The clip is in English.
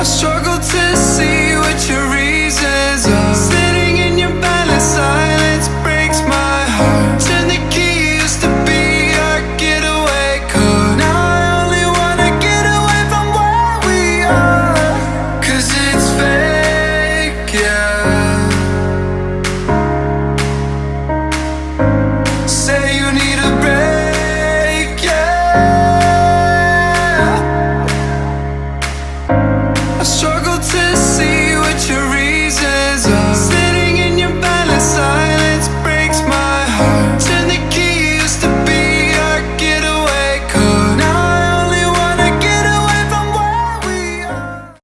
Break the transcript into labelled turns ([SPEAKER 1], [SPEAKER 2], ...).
[SPEAKER 1] I struggle to see what your reasons are. Sitting in your balance, silence breaks my heart. Turn the key, used to be our getaway car. Now I only wanna get away from where we are. 'Cause it's fake, yeah. Say you need a break, yeah. I struggle